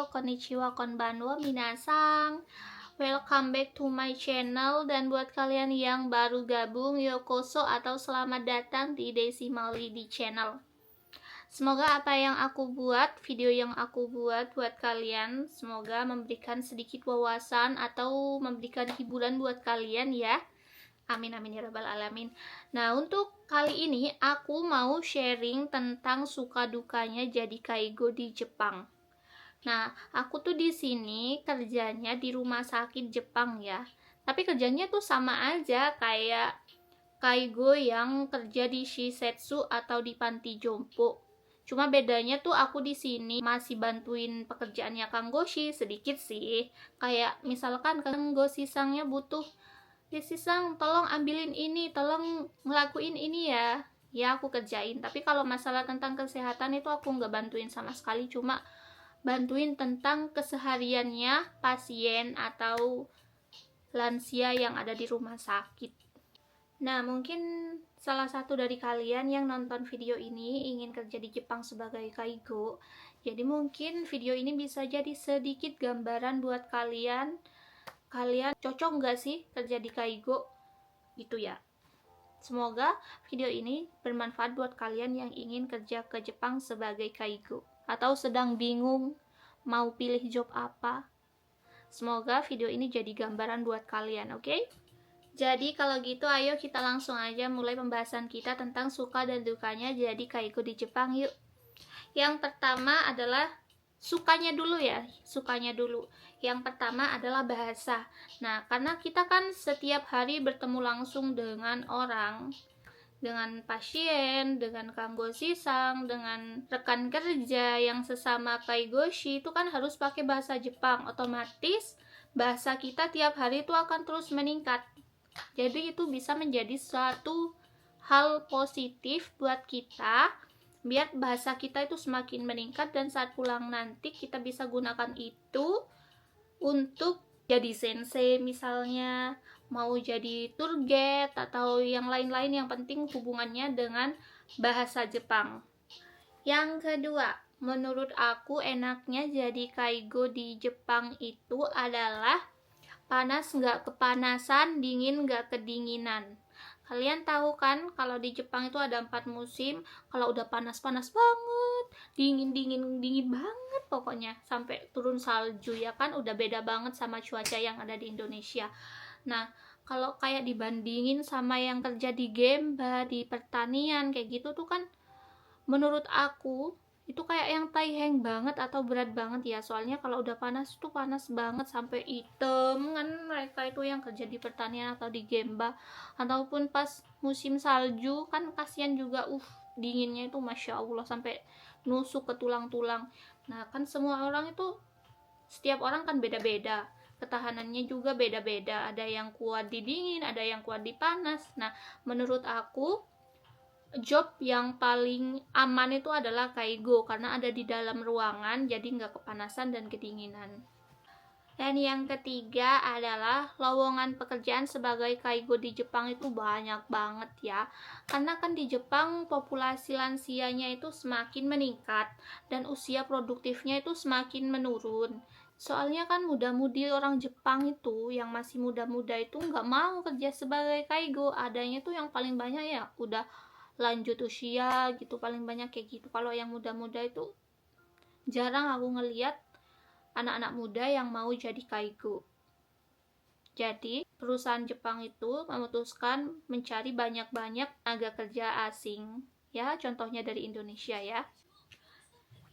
konnichiwa, konbanwa, minasang. Welcome back to my channel. Dan buat kalian yang baru gabung, yokoso atau selamat datang di Desi Mauli di channel. Semoga apa yang aku buat, video yang aku buat kalian, semoga memberikan sedikit wawasan atau memberikan hiburan buat kalian ya. Amin amin ya rabbal alamin. Nah, untuk kali ini aku mau sharing tentang suka dukanya jadi kaigo di Jepang. Nah, aku tuh di sini kerjanya di rumah sakit Jepang ya. Tapi kerjanya tuh sama aja kayak kaigo yang kerja di shisetsu atau di panti jompo. Cuma bedanya tuh aku di sini masih bantuin pekerjaannya Kang Goshi sedikit sih. Kayak misalkan Kang Goshi sangnya butuh, Desi Sang, tolong ambilin ini, tolong ngelakuin ini ya. Ya, aku kerjain. Tapi kalau masalah tentang kesehatan itu aku nggak bantuin sama sekali. Cuma bantuin tentang kesehariannya pasien atau lansia yang ada di rumah sakit. Nah, mungkin salah satu dari kalian yang nonton video ini ingin kerja di Jepang sebagai kaigo. Jadi mungkin video ini bisa jadi sedikit gambaran buat kalian cocok nggak sih kerja di kaigo gitu ya. Semoga video ini bermanfaat buat kalian yang ingin kerja ke Jepang sebagai kaigo atau sedang bingung mau pilih job apa. Semoga video ini jadi gambaran buat kalian, oke? Jadi kalau gitu ayo kita langsung aja mulai pembahasan kita tentang suka dan dukanya jadi kaigo di Jepang yuk. Yang pertama adalah sukanya dulu ya, sukanya dulu. Yang pertama adalah bahasa. Nah, karena kita kan setiap hari bertemu langsung dengan orang, dengan pasien, dengan Kang Goshi-sang, dengan rekan kerja yang sesama kaigoshi, itu kan harus pakai bahasa Jepang. Otomatis bahasa kita tiap hari itu akan terus meningkat. Jadi itu bisa menjadi suatu hal positif buat kita, biar bahasa kita itu semakin meningkat dan saat pulang nanti kita bisa gunakan itu untuk jadi sensei misalnya, mau jadi tour guide atau yang lain-lain yang penting hubungannya dengan bahasa Jepang. Yang kedua, menurut aku enaknya jadi kaigo di Jepang itu adalah panas nggak kepanasan, dingin nggak kedinginan. Kalian tahu kan kalau di Jepang itu ada 4 musim. Kalau udah panas-panas banget, dingin banget pokoknya, sampai turun salju ya kan, udah beda banget sama cuaca yang ada di Indonesia. Nah, kalau kayak dibandingin sama yang kerja di Gemba, di pertanian kayak gitu tuh kan, menurut aku itu kayak yang taiheng banget atau berat banget ya. Soalnya kalau udah panas tuh panas banget sampai hitam kan mereka itu yang kerja di pertanian atau di Gemba. Ataupun pas musim salju kan kasihan juga, dinginnya itu Masya Allah sampai nusuk ke tulang-tulang. Nah kan semua orang itu, setiap orang kan beda-beda, ketahanannya juga beda-beda, ada yang kuat di dingin, ada yang kuat di panas. Nah menurut aku job yang paling aman itu adalah kaigo karena ada di dalam ruangan, jadi nggak kepanasan dan kedinginan. Dan yang ketiga adalah lowongan pekerjaan sebagai kaigo di Jepang itu banyak banget ya. Karena kan di Jepang populasi lansianya itu semakin meningkat dan usia produktifnya itu semakin menurun. Soalnya kan muda-mudi orang Jepang itu yang masih muda-muda itu nggak mau kerja sebagai kaigo. Adanya tuh yang paling banyak ya udah lanjut usia gitu, paling banyak kayak gitu. Kalau yang muda-muda itu jarang aku ngeliat anak-anak muda yang mau jadi kaigo. Jadi perusahaan Jepang itu memutuskan mencari banyak-banyak tenaga kerja asing ya, contohnya dari Indonesia ya.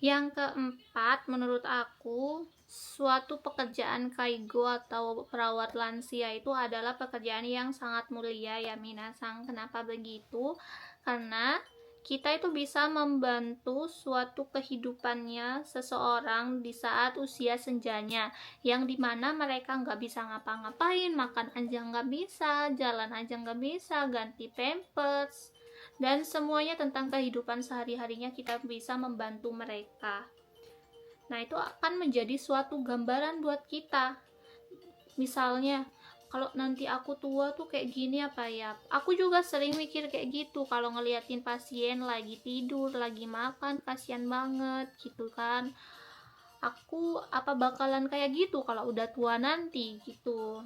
Yang keempat, menurut aku suatu pekerjaan kaigo atau perawat lansia itu adalah pekerjaan yang sangat mulia ya minasang. Kenapa begitu? Karena kita itu bisa membantu suatu kehidupannya seseorang di saat usia senjanya, yang dimana mereka nggak bisa ngapa-ngapain, makan aja nggak bisa, jalan aja nggak bisa, ganti pampers, dan semuanya tentang kehidupan sehari-harinya kita bisa membantu mereka. Nah itu akan menjadi suatu gambaran buat kita. Misalnya, kalau nanti aku tua tuh kayak gini apa ya. Aku juga sering mikir kayak gitu kalau ngeliatin pasien lagi tidur, lagi makan, kasihan banget gitu kan. aku apa bakalan kayak gitu kalau udah tua nanti gitu.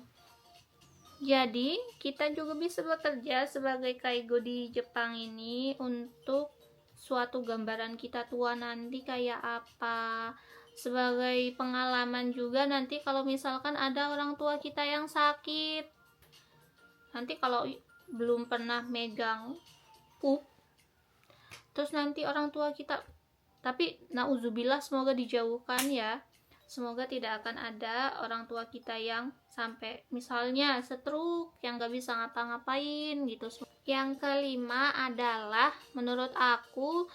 Jadi kita juga bisa bekerja sebagai kaigo di Jepang ini untuk suatu gambaran kita tua nanti kayak apa, sebagai pengalaman juga nanti kalau misalkan ada orang tua kita yang sakit, nanti kalau belum pernah megang pup, terus nanti orang tua kita, tapi nauzubillah semoga dijauhkan ya, semoga tidak akan ada orang tua kita yang sampai misalnya stroke yang gak bisa ngapa-ngapain gitu. Yang kelima adalah menurut aku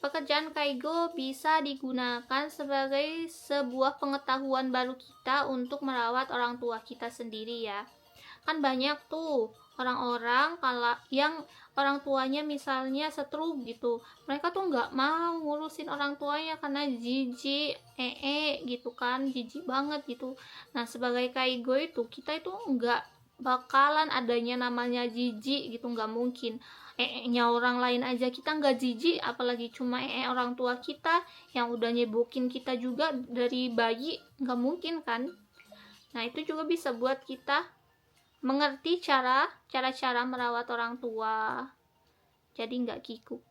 pekerjaan kaigo bisa digunakan sebagai sebuah pengetahuan baru kita untuk merawat orang tua kita sendiri ya. Kan banyak tuh orang-orang kalau yang orang tuanya misalnya stroke gitu, mereka tuh nggak mau ngurusin orang tuanya karena jijik, gitu kan, jijik banget gitu. Nah sebagai kaigo itu kita itu nggak bakalan adanya namanya jijik gitu, nggak mungkin. Nya orang lain aja kita nggak jijik, apalagi cuma orang tua kita yang udah nyebokin kita juga dari bayi, nggak mungkin kan. Nah itu juga bisa buat kita mengerti cara-cara merawat orang tua, jadi nggak kikuk.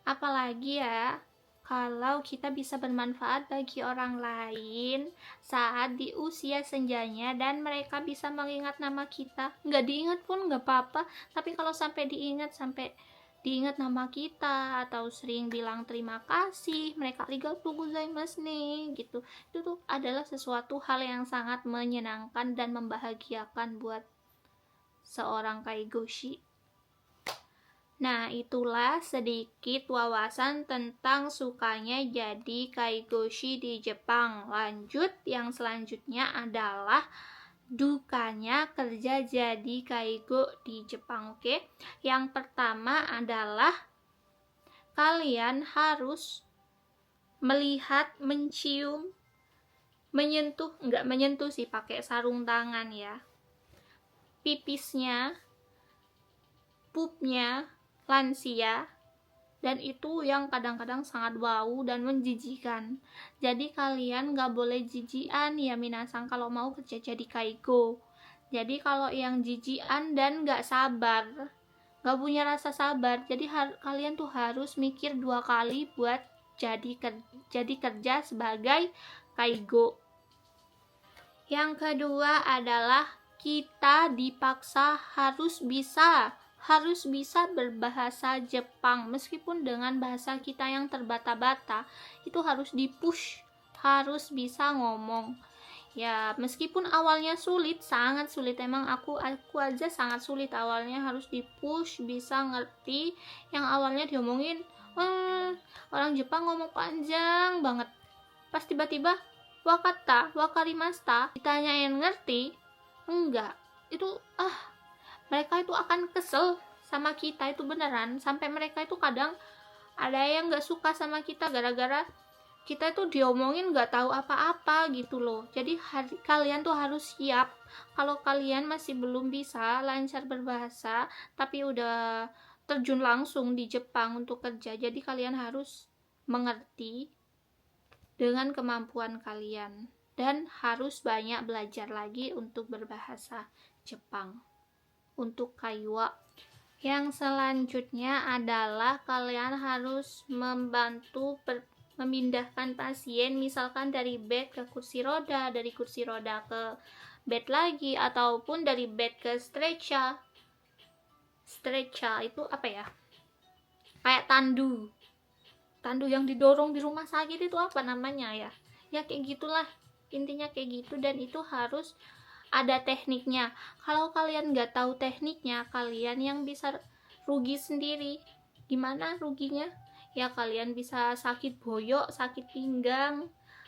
Apalagi ya kalau kita bisa bermanfaat bagi orang lain saat di usia senjanya dan mereka bisa mengingat nama kita. Nggak diingat pun nggak apa-apa, tapi kalau sampai diingat nama kita atau sering bilang terima kasih, mereka arigatou gozaimasu nih gitu, itu tuh adalah sesuatu hal yang sangat menyenangkan dan membahagiakan buat seorang kaigoshi. Nah, itulah sedikit wawasan tentang sukanya jadi kaigoshi di Jepang. Lanjut, yang selanjutnya adalah dukanya kerja jadi kaigo di Jepang. Oke, yang pertama adalah kalian harus melihat, mencium, menyentuh, nggak menyentuh sih, pakai sarung tangan ya, pipisnya, pupnya lansia, dan itu yang kadang-kadang sangat wow dan menjijikan. Jadi kalian gak boleh jijian ya minasang kalau mau kerja jadi kaigo. Jadi kalau yang jijian dan gak sabar, gak punya rasa sabar, jadi kalian tuh harus mikir 2 kali buat jadi kerja sebagai kaigo. Yang kedua adalah kita dipaksa harus bisa berbahasa Jepang, meskipun dengan bahasa kita yang terbata-bata, itu harus dipush, harus bisa ngomong. Ya, meskipun awalnya sulit, sangat sulit, emang aku aja sangat sulit awalnya, harus dipush, bisa ngerti. Yang awalnya diomongin, orang Jepang ngomong panjang banget. Pas tiba-tiba, wakata, wakarimashita, ditanyain ngerti? Enggak. Itu, mereka itu akan kesel sama kita itu beneran, sampai mereka itu kadang ada yang gak suka sama kita gara-gara kita itu diomongin gak tahu apa-apa gitu loh. Jadi kalian tuh harus siap kalau kalian masih belum bisa lancar berbahasa tapi udah terjun langsung di Jepang untuk kerja, jadi kalian harus mengerti dengan kemampuan kalian dan harus banyak belajar lagi untuk berbahasa Jepang untuk kaiwa. Yang selanjutnya adalah kalian harus membantu memindahkan pasien, misalkan dari bed ke kursi roda, dari kursi roda ke bed lagi, ataupun dari bed ke stretcher. Stretcher itu apa ya? Kayak tandu yang didorong di rumah sakit, itu apa namanya ya? Ya kayak gitulah, intinya kayak gitu, dan itu harus ada tekniknya. Kalau kalian nggak tahu tekniknya, kalian yang bisa rugi sendiri. Gimana ruginya? Ya kalian bisa sakit boyok, sakit pinggang,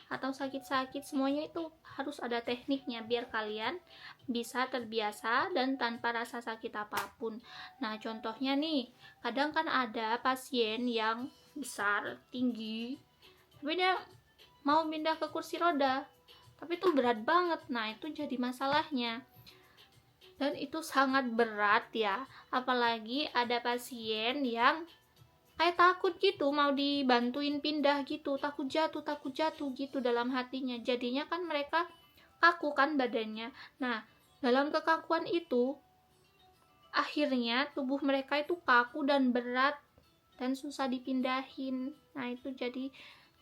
atau sakit-sakit, semuanya itu harus ada tekniknya biar kalian bisa terbiasa dan tanpa rasa sakit apapun. Nah contohnya nih, kadang kan ada pasien yang besar, tinggi, tapi dia mau pindah ke kursi roda, tapi itu berat banget. Nah itu jadi masalahnya, dan itu sangat berat ya, apalagi ada pasien yang kayak takut gitu, mau dibantuin pindah gitu, takut jatuh gitu dalam hatinya. Jadinya kan mereka kaku kan badannya. Nah, dalam kekakuan itu akhirnya tubuh mereka itu kaku dan berat dan susah dipindahin. Nah, itu jadi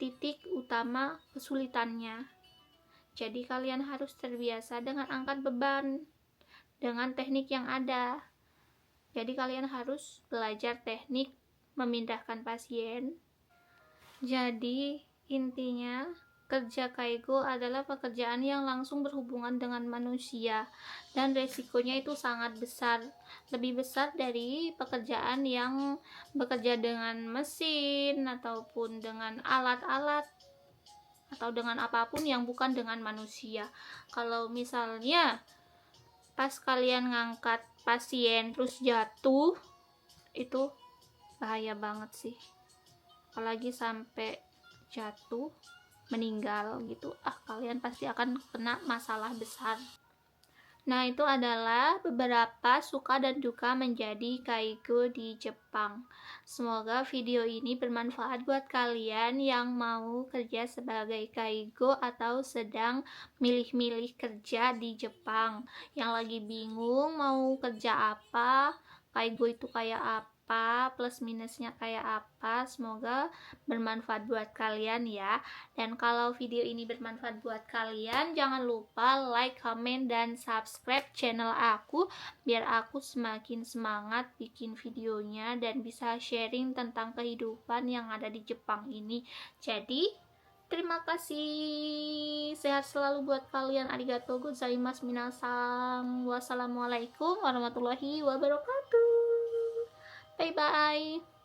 titik utama kesulitannya. Jadi kalian harus terbiasa dengan angkat beban dengan teknik yang ada. Jadi kalian harus belajar teknik memindahkan pasien. Jadi intinya kerja kaigo adalah pekerjaan yang langsung berhubungan dengan manusia dan resikonya itu sangat besar, lebih besar dari pekerjaan yang bekerja dengan mesin ataupun dengan alat-alat atau dengan apapun yang bukan dengan manusia. Kalau misalnya pas kalian ngangkat pasien terus jatuh, itu bahaya banget sih, apalagi sampai jatuh meninggal gitu, kalian pasti akan kena masalah besar. Nah, itu adalah beberapa suka dan duka menjadi kaigo di Jepang. Semoga video ini bermanfaat buat kalian yang mau kerja sebagai kaigo atau sedang milih-milih kerja di Jepang, yang lagi bingung mau kerja apa, kaigo itu kayak apa, plus minusnya kayak apa. Semoga bermanfaat buat kalian ya. Dan kalau video ini bermanfaat buat kalian, jangan lupa like, comment, dan subscribe channel aku biar aku semakin semangat bikin videonya dan bisa sharing tentang kehidupan yang ada di Jepang ini. Jadi terima kasih, sehat selalu buat kalian. Arigatou gozaimasu minasan. Wassalamualaikum warahmatullahi wabarakatuh. Bye bye.